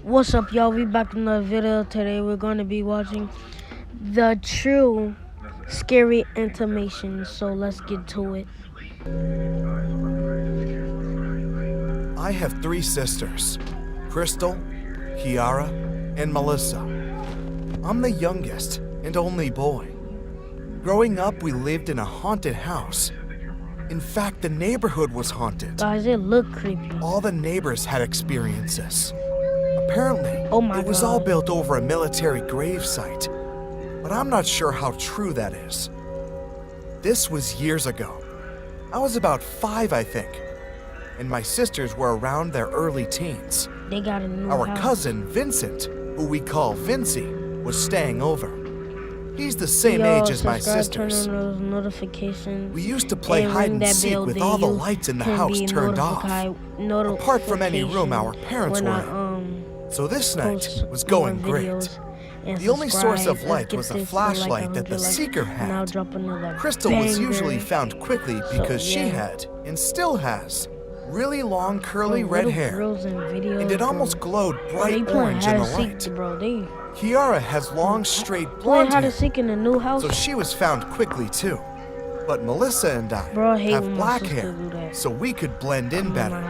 What's up, y'all? We back in another video. Today we're going to be watching the true scary intimation. So let's get to it. I have three sisters, Crystal, Kiara, and Melissa. I'm the youngest and only boy. Growing up, we lived in a haunted house. In fact, the neighborhood was haunted. Guys, it look creepy. All the neighbors had experiences. Apparently, it was God. all built over a military grave site, but I'm not sure how true that is. This was years ago. I was about 5, I think, and my sisters were around their early teens. They got a new Our house. cousin, Vincent, who we call Vincy, was staying over. He's the same age as my sisters. Turn on those notifications. We used to play and hide ring and that seek bell, with then all the you lights in the can house be turned off, apart from any room our parents were in. So this night was going great. The only source of light was a flashlight that the seeker had. Crystal was usually found quickly because she had, and still has, really long curly red hair, and it almost glowed bright orange in the light. Kiara has long straight blonde hair, in the new house. so she was found quickly too. But Melissa and I have black hair, so we could blend in better.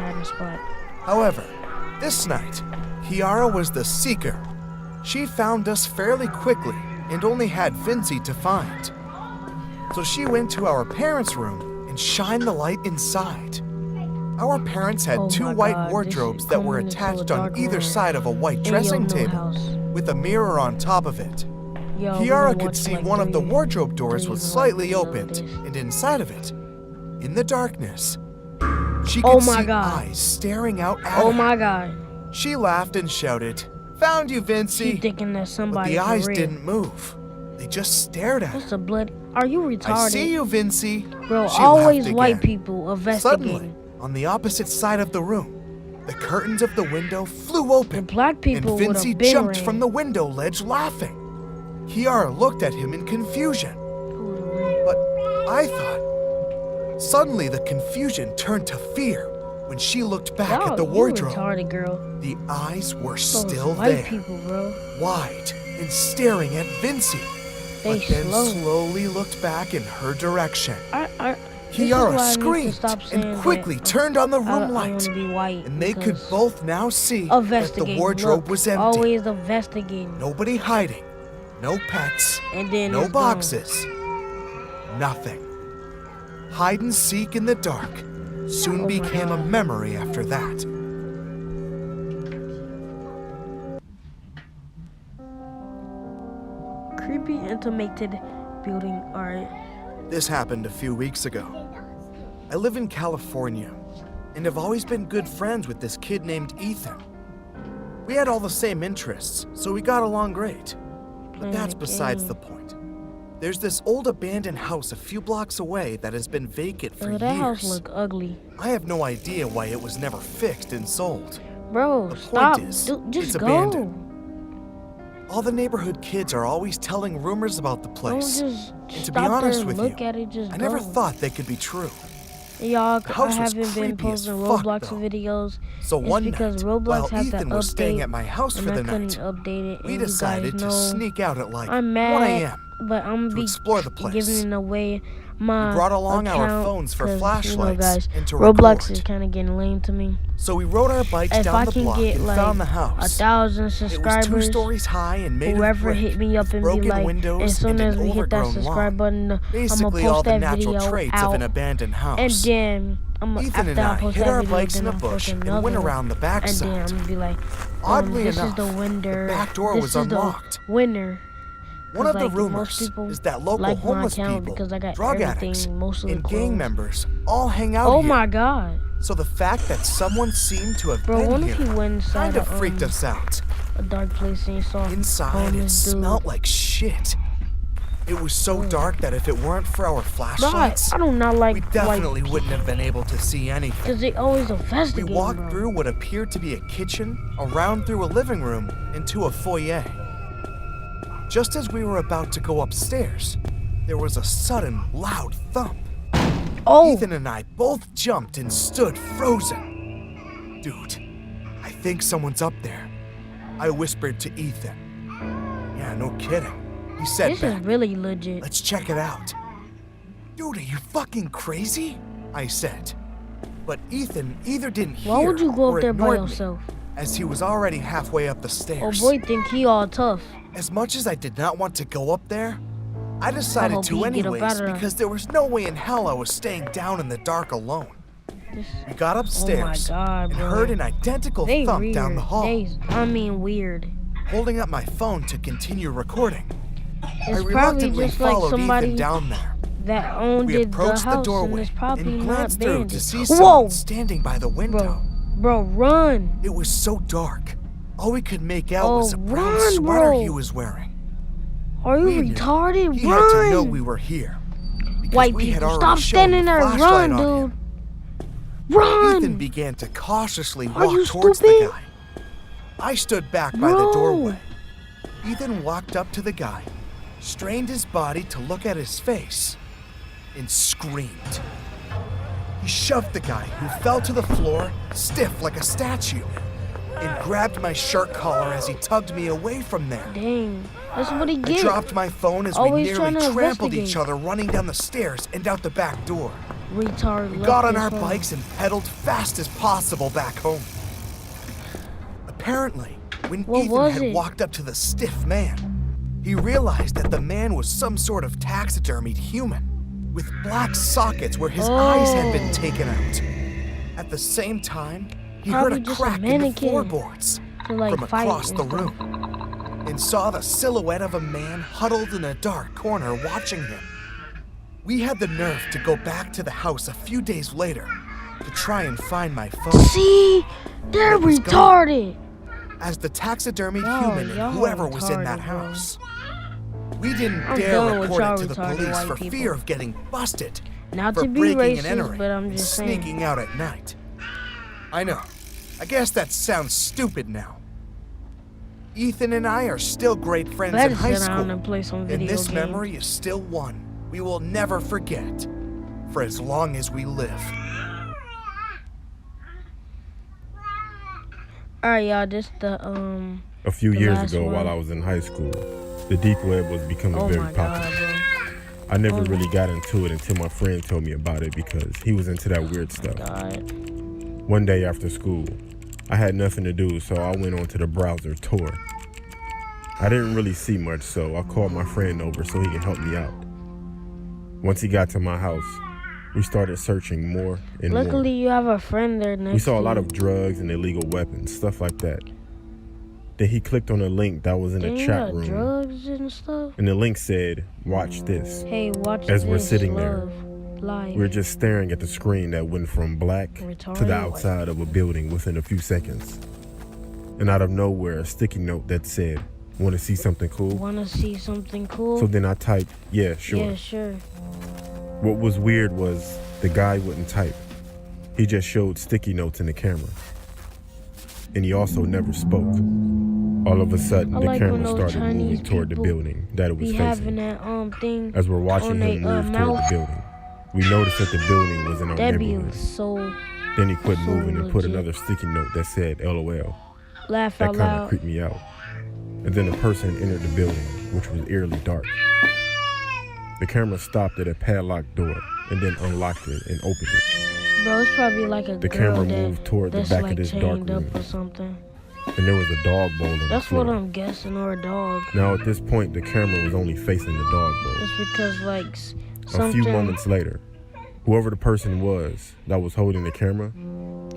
However, this night, Kiara was the seeker. She found us fairly quickly and only had Vincy to find. So she went to our parents' room and shined the light inside. Our parents had two white wardrobes that were attached on either side of a white dressing table with a mirror on top of it. Kiara could see one of the wardrobe doors was slightly opened, and inside of it, in the darkness, she could see eyes staring out at her. Oh my god. She laughed and shouted, "Found you, Vincy!" Thinking that somebody But the eyes didn't move. They just stared at What's her. the blood? Are you retarded? "I see you, Vincy." Bro, She always laughed white again. people Suddenly, investigating. on the opposite side of the room, the curtains of the window flew open, The black and people would Vincy have been jumped ran. from the window ledge laughing. Kiara looked at him in confusion, but I thought. Suddenly, the confusion turned to fear when she looked back at the wardrobe. You retarded, girl. The eyes were Those still white there, people, bro. wide and staring at Vincy, They but then slow. slowly looked back in her direction. This is Kiara why I need to screamed stop saying and quickly that turned on the I room light, want to be white, and they could because both now see that the investigate. wardrobe Look, was empty. Always investigating. Nobody hiding, no pets, And then no it's gone. boxes, nothing. Hide and seek in the dark soon Oh my became a God. memory after that. Creepy, intimated building art. This happened a few weeks ago. I live in California and have always been good friends with this kid named Ethan. We had all the same interests, so we got along great. But that's besides the point. There's this old abandoned house a few blocks away that has been vacant for That house years. look ugly. I have no idea why it was never fixed and sold. Bro, The stop. point is, Just it's go. abandoned. All the neighborhood kids are always telling rumors about the Don't place. just And to be stop there honest and with look you, at it. Just I never go. thought they could be true. Y'all, The I house was haven't been creepy as posting fuck, Roblox though. videos. So It's one because night, Roblox while had Ethan to was staying update, at my house and for I the couldn't night, update it. we And you decided guys to know sneak out at like I'm 1 mad, a.m. but I'm to be explore the place. giving away my We brought along our account phones for 'cause, flashlights guys, and to Roblox record. is kind of getting lame to me. So we rode our bikes If down I the can block get and like found the house. 1,000 It was 2 subscribers, stories high and made whoever of brick, hit me up with and be broken like, windows as soon and as an we hit that overgrown subscribe lawn. button, I'm gonna Basically all post the that natural video traits out. of an abandoned house. And then Ethan and after I I post hid that our video, bikes then in a I'll post bush and another went one. around the And then I'm backside. gonna be like, Oddly this enough, is the winner. the back door this was is unlocked. The winner. One of the Like, most rumors people is that local like my homeless account people, because I got drug everything, addicts, most of the and gang clothes. members all hang out Oh here. my god. So the fact that someone seemed to have Bro, what been if he here went inside kind of freaked us out. a dark place and he saw Inside, it homeless dude? smelled like shit. It was so dark that if it weren't for our Bro, flashlights, I do not like we definitely wouldn't have been able to see anything. because they always We investigate, walked bro. through what appeared to be a kitchen, around through a living room, into a foyer. Just as we were about to go upstairs, there was a sudden, loud thump. Oh, Ethan and I both jumped and stood frozen. Dude, I think someone's up there. I whispered to Ethan. Yeah, no kidding. He said This back, is really legit. let's check it out. Dude, are you fucking crazy? I said. But Ethan either didn't hear Why would you go or up there by ignored me, yourself? as he was already halfway up the Oh stairs. boy, think he all tough. As much as I did not want to go up there, I I decided hope to he get up anyways out of there. because there was no way in hell I was staying down in the dark alone. This, We got upstairs oh my God, and bro. heard an identical They thump weird. down the hall. Weird. Holding up my phone to continue recording, I It's probably reluctantly just like followed somebody Ethan down there. that owned We the approached the house, and doorway it's probably and not glanced through banded. to see Whoa, someone standing by the window. bro, run! It was so dark, all we could make out Oh, was a brown run, sweater bro. he was wearing. Are you We knew retarded? He Run! had to know we were here. because White we had people, already stop shown standing the there. flashlight Run, on dude. him. Run! Ethan began to cautiously Are you walk towards the stupid? guy. I stood back by the Bro. doorway. Ethan walked up to the guy, strained his body to look at his face, and screamed. He shoved the guy, who fell to the floor, stiff like a statue, and grabbed my shirt collar as he tugged me away from there. Dang, that's what he I gets. dropped my phone as we Always nearly trying to trampled each investigate. other running down the stairs and out the back door. Retard. We left got on his our phone. bikes and pedaled fast as possible back home. Apparently, when What Ethan was had it? walked up to the stiff man, he realized that the man was some sort of taxidermied human, with black sockets where his eyes had been Oh. taken out. At the same time, he Probably heard a just a crack in the mannequin floorboards to, like, from fight across and the stuff. room, and saw the silhouette of a man huddled in a dark corner watching him. We had the nerve to go back to the house a few days later to try and find my phone. See, they're It was gone. retarded. As the taxidermied Y'all- human and y'all whoever was in retarded, that bro. house. We didn't I'm dare done with report y'all it to the retarded police white for people. fear of getting busted Not for to be breaking and racist, entering but I'm and just saying. sneaking out at night. I know. I guess that sounds stupid now. Ethan and I are still great friends in Better high sit down school, and play some video and this games. memory is still one we will never forget for as long as we live. Alright, y'all, this the A few The years last ago, one. while I was in high school, the deep web was becoming oh very my god, popular. bro. I never Oh really got into it until my friend told me about it because he was into that weird stuff. God. One day after school, I had nothing to do, so I went onto the browser Tor. I didn't really see much, so I called my friend over so he could help me out. Once he got to my house, we started searching more and Luckily, more. you have a friend there next We saw a to lot you. of drugs and illegal weapons, stuff like that. Then he clicked on a link that was in Dang, a you chat got room, drugs and stuff. and the link said, "Watch this." Hey, watch As this. we're sitting there, love, life. We were just staring at the screen that went from black to the Retarded. outside of a building within a few seconds. And out of nowhere, a sticky note that said, "Want to see something cool?" Wanna see something cool? So then I typed, "Yeah, sure." Yeah, sure. What was weird was the guy wouldn't type. He just showed sticky notes in the camera. And he also never spoke. All of a sudden, I the like when camera those started Chinese moving toward the people building that it was Be having facing. that thing. As we're watching on him they, move toward mouth. the building, we noticed that the building was in our That be neighborhood. so Then he quit so moving and put legit. another sticky note that said LOL. laugh That out kind of loud. creeped me out. And then a person entered the building, which was eerily dark. The camera stopped at a padlocked door and then unlocked it and opened it. Bro, it's probably like a The girl camera that, moved toward the that's back like of this dark chained room. up or something. And there was a dog bowl on the That's floor. what I'm guessing, or a dog. Now at this point, the camera was only facing the dog bowl. It's because like A something. few moments later, whoever the person was that was holding the camera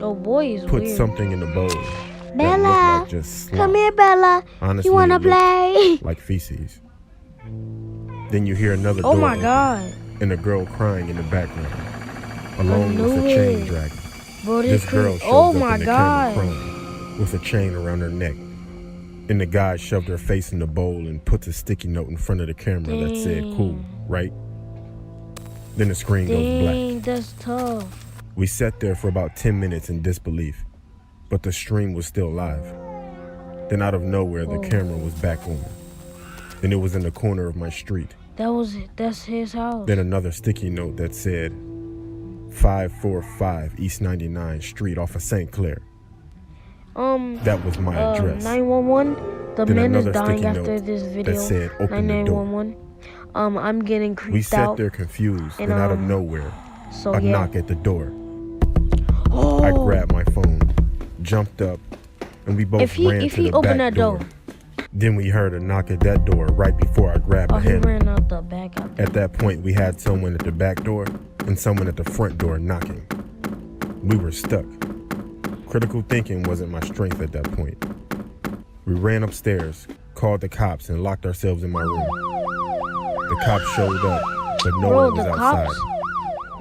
Oh boy, he's put weird. something in the bowl that Bella, looked like just slop. Come here, Bella. Honestly, You wanna it looked play? like feces. Then you hear another Oh door my open god, and a girl crying in the background, along with knew a chain it. dragon. bro, This this girl creep. shows Oh up my in the god. camera crying with a chain around her neck. And the guy shoved her face in the bowl and put a sticky note in front of the camera that said, "Cool, right?" Then the screen goes black. Dang, that's tough. We sat there for about 10 minutes in disbelief, but the stream was still live. Then out of nowhere, the Whoa. camera was back on. Then it was in the corner of my street. That's his house. Then another sticky note that said 545 East 99th Street off of St. Clair. That was my address. 911. The Then man is another dying sticky after note this video. that said, "Open the door." 911. I'm getting creeped We sat out. there confused, and, and out of nowhere, So a yeah. knock at the door. Oh. I grabbed my phone, jumped up, and we both ran to the opened back that door. door. Then we heard a knock at that door right before I grabbed Oh, the he handle. ran out the back. At that point, we had someone at the back door and someone at the front door knocking. We were stuck. Critical thinking wasn't my strength at that point. We ran upstairs, called the cops, and locked ourselves in my room. The cops showed up, but no Bro, one was the outside. cops,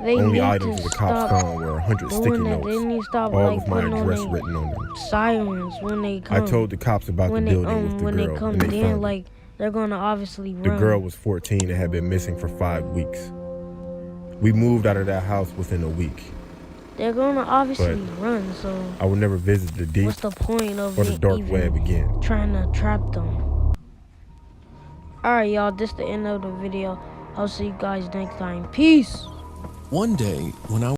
they Only need items to the cops stop found were 100 sticky doing that. They notes, need to stop all like with my putting on address their written on them. sirens when they come. I told the cops about the when building with the when girl, they come and they in, found like they're gonna obviously it. The run. girl was 14 and had been missing for 5 weeks. We moved out of that house within a week. They're gonna obviously run. So I would never visit the deep what's the point of or the it dark even web again. trying to trap them? Alright, y'all, this is the end of the video. I'll see you guys next time. Peace. One day, when I